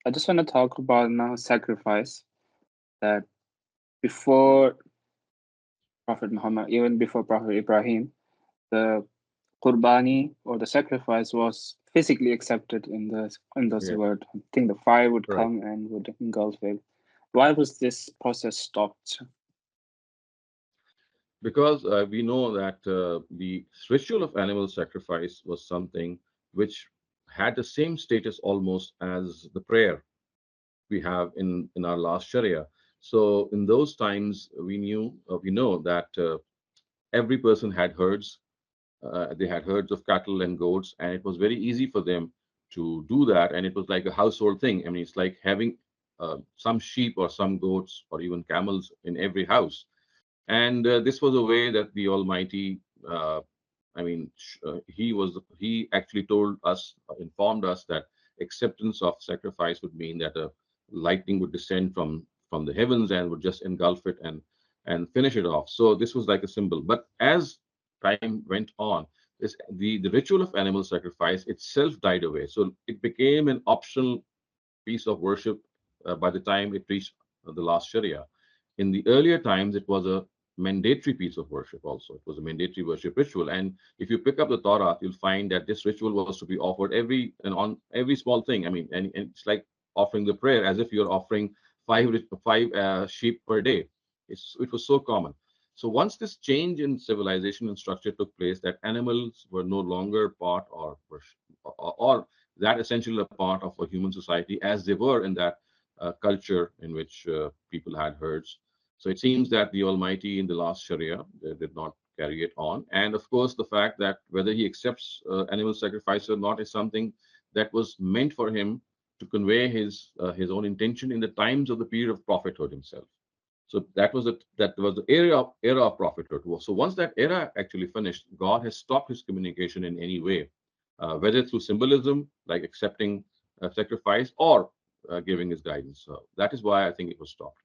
I just want to talk about now sacrifice. That before Prophet Muhammad, even before Prophet Ibrahim, the qurbani or the sacrifice was physically accepted in this Yeah, word. I think the fire would right. come and would engulf it. Why was this process stopped? Because we know that the ritual of animal sacrifice was something which had the same status almost as the prayer we have in our last Sharia. So in those times, we know that every person had herds. They had herds of cattle and goats, and it was very easy for them to do that. And it was like a household thing. I mean, it's like having some sheep or some goats or even camels in every house. And this was a way that the Almighty, I mean, he actually told us, informed us that acceptance of sacrifice would mean that a lightning would descend from the heavens and would just engulf it and finish it off. So this was like a symbol. But as time went on, the ritual of animal sacrifice itself died away. So it became an optional piece of worship by the time it reached the last Sharia. In the earlier times, it was a mandatory piece of worship also. It was a mandatory worship ritual. And if you pick up the Torah, you'll find that this ritual was to be offered every and on every small thing. I mean, and it's like offering the prayer as if you're offering five sheep per day. It was so common. So once this change in civilization and structure took place, that animals were no longer part or that essential a part of a human society as they were in that culture in which people had herds. So it seems that the Almighty in the last Sharia did not carry it on. And of course, the fact that whether he accepts animal sacrifice or not is something that was meant for him to convey his own intention in the times of the period of prophethood himself. So that was the era of prophethood. So once that era actually finished, God has stopped his communication in any way, whether through symbolism like accepting sacrifice or giving his guidance. So that is why I think it was stopped.